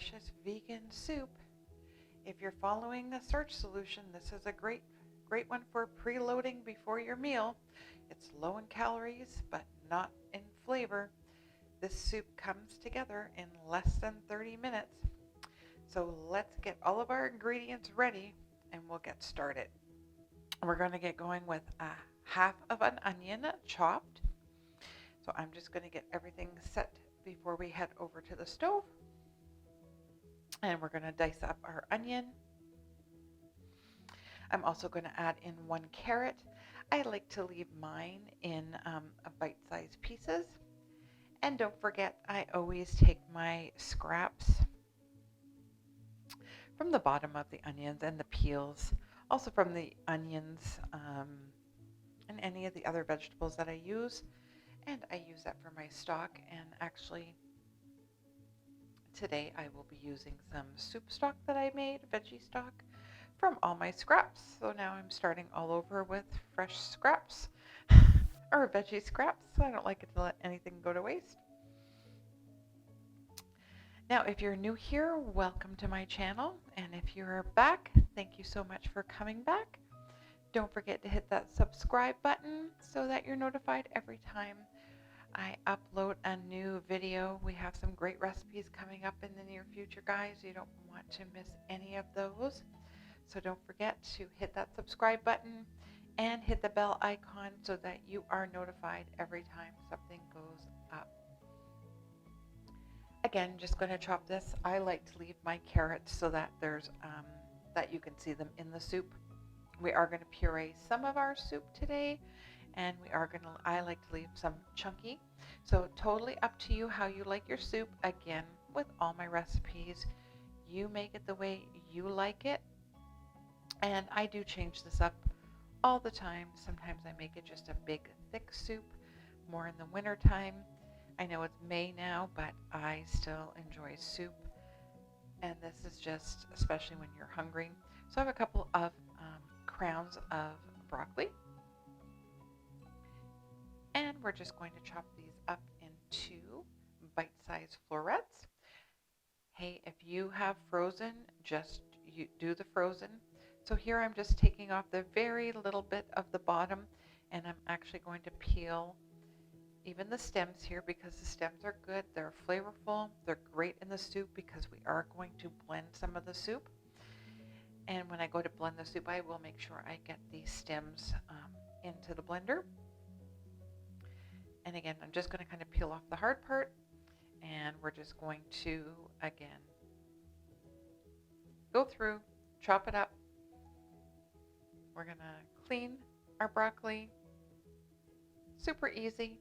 delicious vegan soup. If you're following the Starch solution, this is a great one for preloading before your meal. It's low in calories, but not in flavor. This soup comes together in less than 30 minutes. So let's get all of our ingredients ready and we'll get started. We're going to get going with a half of an onion chopped. So I'm just going to get everything set before we head over to the stove. And we're going to dice up our onion. I'm also going to add in 1 carrot. I like to leave mine in bite-sized pieces. And don't forget, I always take my scraps from the bottom of the onions and the peels, also from the onions and any of the other vegetables that I use. And I use that for my stock. And actually, today I will be using some soup stock that I made, veggie stock, from all my scraps. So now I'm starting all over with fresh scraps or veggie scraps. So I don't like it to let anything go to waste. Now, if you're new here, welcome to my channel. And if you're back, thank you so much for coming back. Don't forget to hit that subscribe button so that you're notified every time I upload a new video. We have some great recipes coming up in the near future, guys. You don't want to miss any of those. So don't forget to hit that subscribe button and hit the bell icon so that you are notified every time something goes up. Again, just going to chop this. I like to leave my carrots so that there's that you can see them in the soup. We are going to puree some of our soup today, and I like to leave some chunky. So totally up to you how you like your soup. Again, with all my recipes, you make it the way you like it. And I do change this up all the time. Sometimes I make it just a big, thick soup, more in the winter time. I know it's May now, but I still enjoy soup. And this is just, especially when you're hungry. So I have a couple of crowns of broccoli. And we're just going to chop these up into bite-sized florets. Hey, if you have frozen, just do the frozen. So here I'm just taking off the very little bit of the bottom, and I'm actually going to peel even the stems here because the stems are good. They're flavorful. They're great in the soup because we are going to blend some of the soup. And when I go to blend the soup, I will make sure I get these stems into the blender. And again, I'm just going to kind of peel off the hard part, and we're just going to, again, go through, chop it up. We're going to clean our broccoli. Super easy.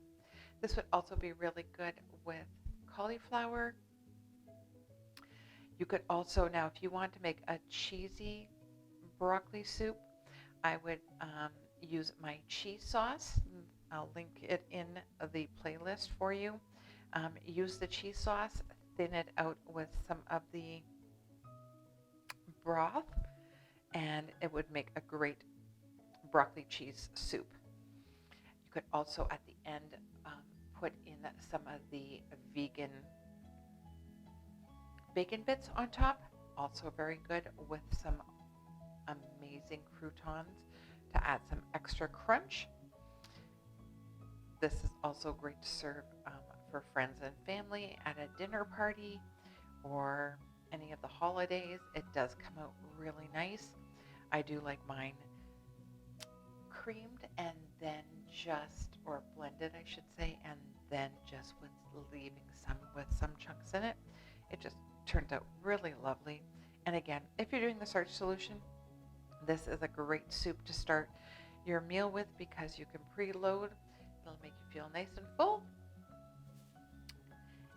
This would also be really good with cauliflower. You could also, now if you want to make a cheesy broccoli soup, I would use my cheese sauce. I'll link it in the playlist for you. Use the cheese sauce, thin it out with some of the broth, and it would make a great broccoli cheese soup. You could also at the end put in some of the vegan bacon bits on top. Also very good with some amazing croutons to add some extra crunch. This is also great to serve for friends and family at a dinner party or any of the holidays. It does come out really nice. I do like mine creamed and then just, or blended I should say, and then just with leaving some chunks in it. It just turns out really lovely. And again, if you're doing the Starch solution, this is a great soup to start your meal with because you can preload. It'll make you feel nice and full.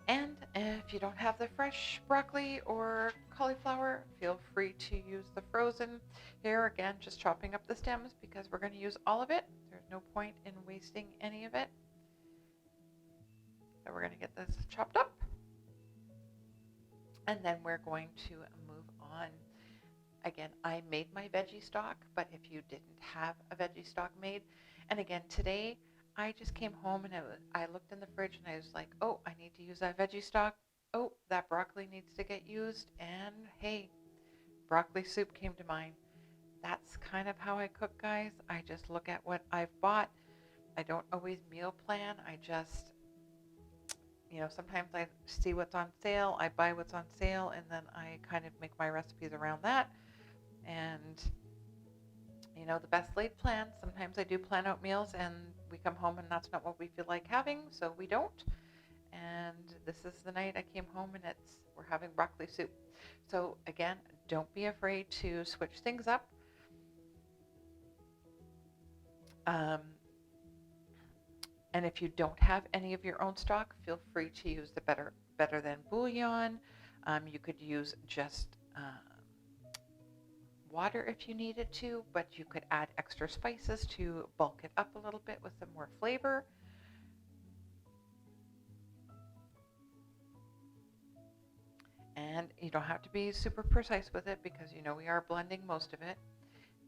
And if you don't have the fresh broccoli or cauliflower, feel free to use the frozen. Here again, just chopping up the stems because we're going to use all of it. There's no point in wasting any of it. So we're going to get this chopped up. And then we're going to move on. Again, I made my veggie stock, but if you didn't have a veggie stock made, and again, today I just came home and I looked in the fridge and I was like, oh, I need to use that veggie stock. oh, that broccoli needs to get used. And hey, broccoli soup came to mind. That's kind of how I cook, guys. I just look at what I've bought. I don't always meal plan. I just, sometimes I see what's on sale, I buy what's on sale, and then I kind of make my recipes around that. And, the best laid plans. Sometimes I do plan out meals and we come home and that's not what we feel like having, so we don't. And this is the night I came home and we're having broccoli soup. So again, don't be afraid to switch things up. And if you don't have any of your own stock, feel free to use the better than bouillon. You could use just water if you needed to, but you could add extra spices to bulk it up a little bit with some more flavor. And you don't have to be super precise with it because we are blending most of it.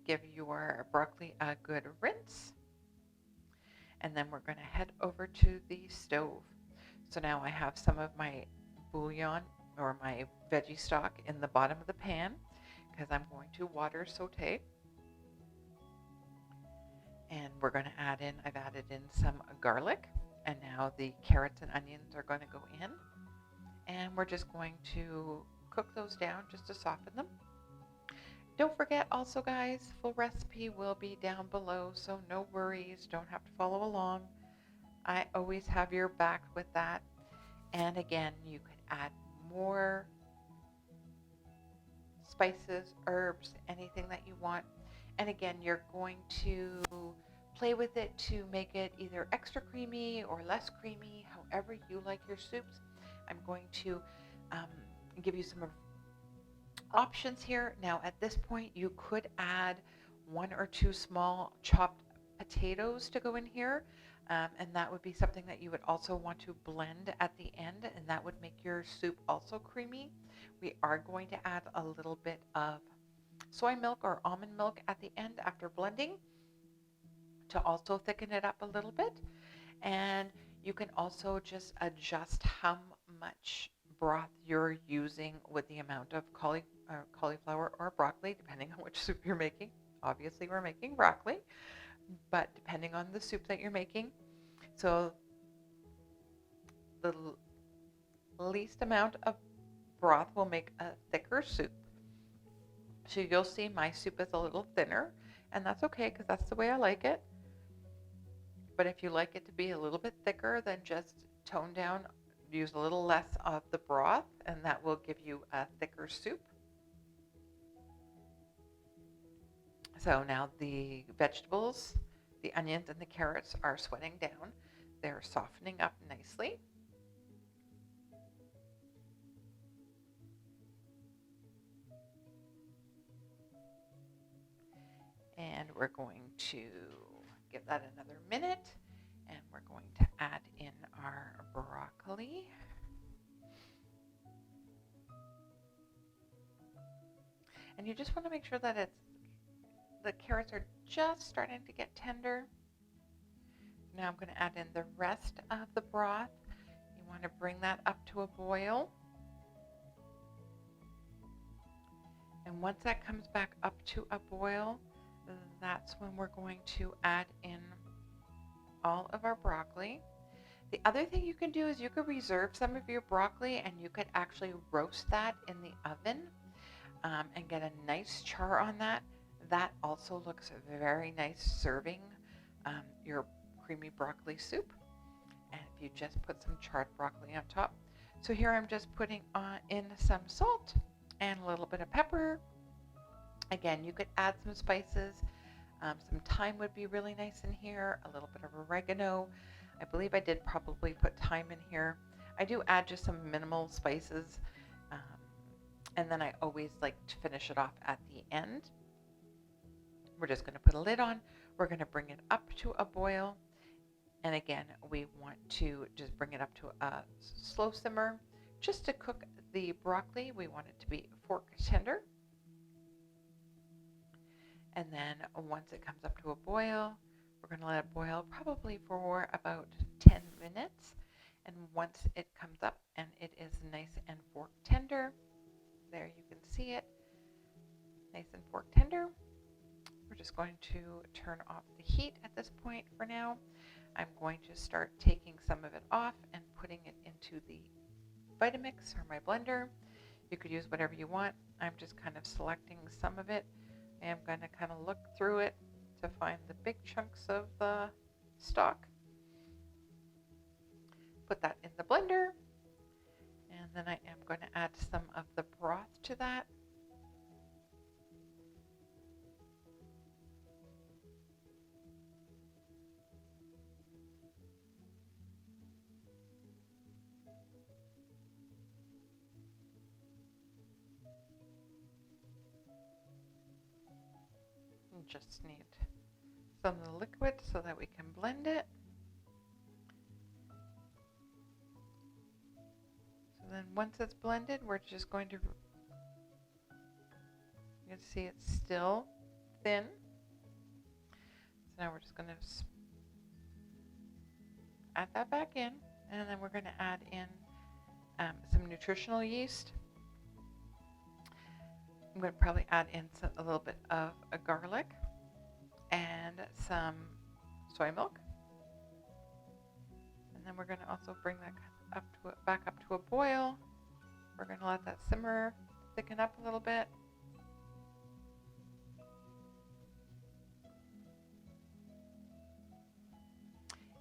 Give your broccoli a good rinse. And then we're going to head over to the stove. So now I have some of my bouillon or my veggie stock in the bottom of the pan because I'm going to water saute. And we're going to I've added in some garlic, and now the carrots and onions are going to go in. And we're just going to cook those down just to soften them. Don't forget also, guys, full recipe will be down below, so no worries, don't have to follow along. I always have your back with that. And again, you could add more spices, herbs, anything that you want. And again, you're going to play with it to make it either extra creamy or less creamy, however you like your soups. I'm going to give you some options here. Now, at this point, you could add 1 or 2 small chopped potatoes to go in here, and that would be something that you would also want to blend at the end, and that would make your soup also creamy. We are going to add a little bit of soy milk or almond milk at the end after blending to also thicken it up a little bit. And you can also just adjust how much broth you're using with the amount of cauliflower or broccoli, depending on which soup you're making. Obviously, we're making broccoli, but depending on the soup that you're making. So the least amount of broth will make a thicker soup. So you'll see my soup is a little thinner, and that's okay because that's the way I like it. But if you like it to be a little bit thicker, then just tone down, use a little less of the broth, and that will give you a thicker soup. So now the vegetables, the onions and the carrots are sweating down. They're softening up nicely. And we're going to give that another minute, and we're going to add in our broccoli. And you just want to make sure that the carrots are just starting to get tender. Now I'm going to add in the rest of the broth. You want to bring that up to a boil. And once that comes back up to a boil, that's when we're going to add in all of our broccoli. The other thing you can do is you could reserve some of your broccoli and you could actually roast that in the oven and get a nice char on that. That also looks very nice serving your creamy broccoli soup. And if you just put some charred broccoli on top. So here I'm just putting in some salt and a little bit of pepper. Again, you could add some spices. Some thyme would be really nice in here. A little bit of oregano. I believe I did probably put thyme in here. I do add just some minimal spices. And then I always like to finish it off at the end. We're just going to put a lid on. We're going to bring it up to a boil. And again, we want to just bring it up to a slow simmer. Just to cook the broccoli, we want it to be fork tender. And then once it comes up to a boil, we're going to let it boil probably for about 10 minutes. And once it comes up and it is nice and fork tender, there you can see it, nice and fork tender. We're just going to turn off the heat at this point for now. I'm going to start taking some of it off and putting it into the Vitamix or my blender. You could use whatever you want. I'm just kind of selecting some of it. I am going to kind of look through it to find the big chunks of the stock. Put that in the blender, and then I am going to add some of the broth to that. Just need some of the liquid so that we can blend it. So then once it's blended, we're just going to, you can see it's still thin. So now we're just going to add that back in, and then we're going to add in some nutritional yeast. I'm going to probably add in a little bit of a garlic and some soy milk. And then we're going to also bring that back up to a boil. We're going to let that simmer, thicken up a little bit.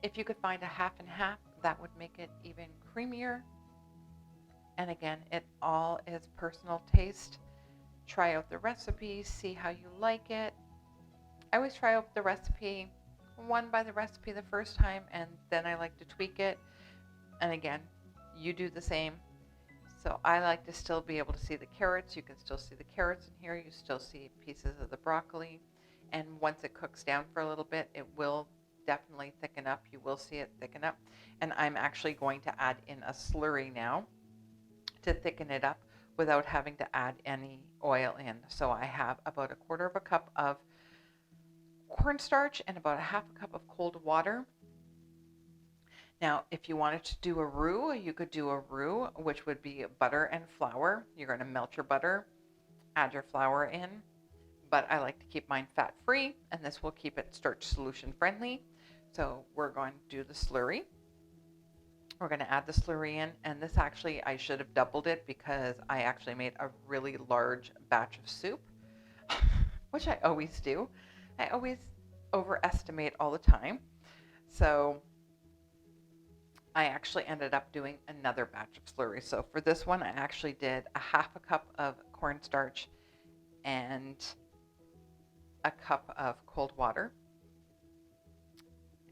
If you could find a half and half, that would make it even creamier. And again, it all is personal taste. Try out the recipe, see how you like it. I always try out the recipe, one by the recipe the first time, and then I like to tweak it. And again, you do the same. So I like to still be able to see the carrots. You can still see the carrots in here. You still see pieces of the broccoli. And once it cooks down for a little bit, it will definitely thicken up. You will see it thicken up. And I'm actually going to add in a slurry now to thicken it up without having to add any oil in. So I have about 1/4 cup of cornstarch and about 1/2 cup of cold water. Now, if you wanted to do a roux, you could do a roux, which would be butter and flour. You're going to melt your butter, add your flour in, but I like to keep mine fat-free, and this will keep it starch solution friendly. So we're going to do the slurry. We're going to add the slurry in, and this actually, I should have doubled it because I actually made a really large batch of soup, which I always do. I always overestimate all the time. So I actually ended up doing another batch of slurry. So for this one, I actually did 1/2 cup of cornstarch and 1 cup of cold water.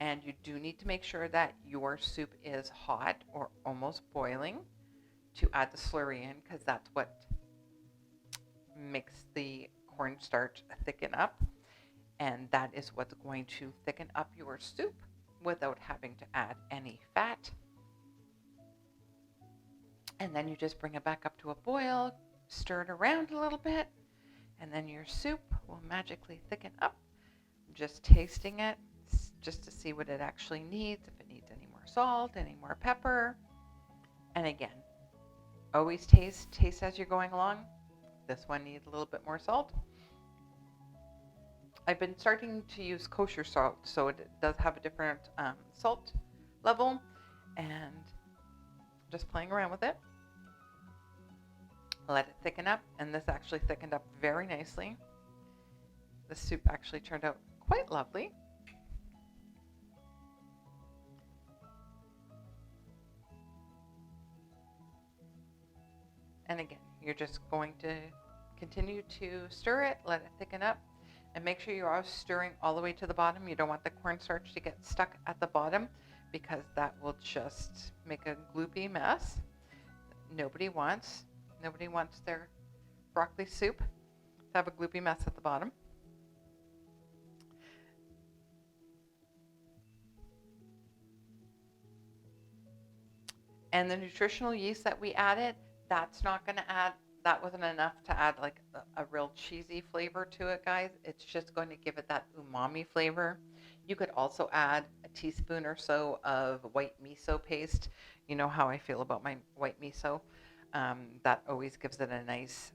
And you do need to make sure that your soup is hot or almost boiling to add the slurry in, because that's what makes the cornstarch thicken up. And that is what's going to thicken up your soup without having to add any fat. And then you just bring it back up to a boil, stir it around a little bit, and then your soup will magically thicken up. Just tasting it, just to see what it actually needs, if it needs any more salt, any more pepper. And again, always taste as you're going along. This one needs a little bit more salt. I've been starting to use kosher salt, so it does have a different salt level, and just playing around with it. Let it thicken up, and this actually thickened up very nicely. The soup actually turned out quite lovely. And again, you're just going to continue to stir it, let it thicken up, and make sure you are stirring all the way to the bottom. You don't want the cornstarch to get stuck at the bottom, because that will just make a gloopy mess. Nobody wants their broccoli soup to have a gloopy mess at the bottom. And the nutritional yeast that we added, that's not going to add, that wasn't enough to add like a real cheesy flavor to it, guys. It's just going to give it that umami flavor. You could also add a teaspoon or so of white miso paste. You know how I feel about my white miso. That always gives it a nice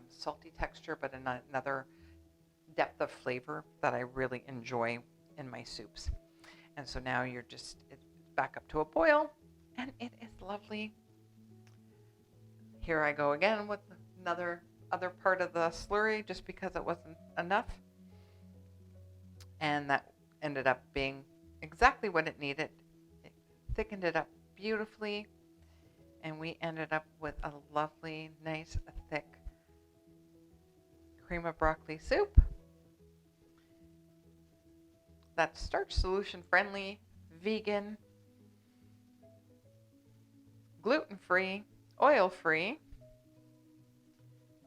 salty texture, but another depth of flavor that I really enjoy in my soups. And so now it's back up to a boil, and it is lovely. Here I go again with other part of the slurry just because it wasn't enough. And that ended up being exactly what it needed. It thickened it up beautifully, and we ended up with a lovely, nice, thick cream of broccoli soup. That's starch solution friendly, vegan, gluten-free, oil-free.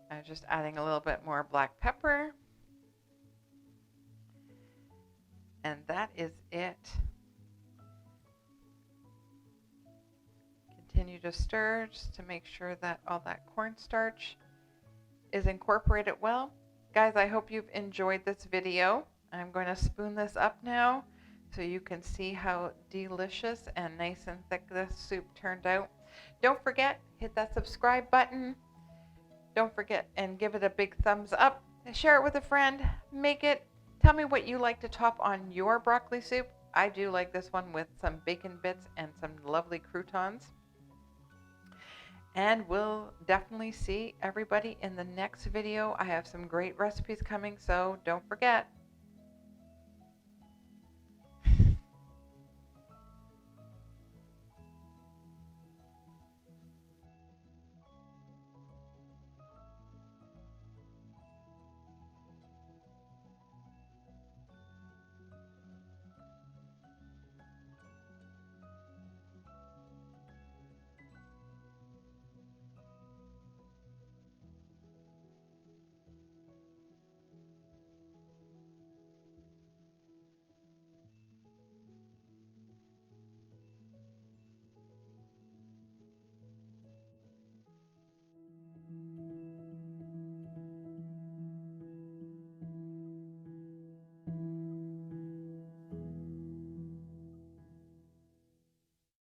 I'm just adding a little bit more black pepper. And that is it. Continue to stir just to make sure that all that cornstarch is incorporated well. Guys, I hope you've enjoyed this video. I'm going to spoon this up now so you can see how delicious and nice and thick this soup turned out. Don't forget, hit that subscribe button. Don't forget and give it a big thumbs up. Share it with a friend. Make it. Tell me what you like to top on your broccoli soup. I do like this one with some bacon bits and some lovely croutons. And we'll definitely see everybody in the next video. I have some great recipes coming, so don't forget.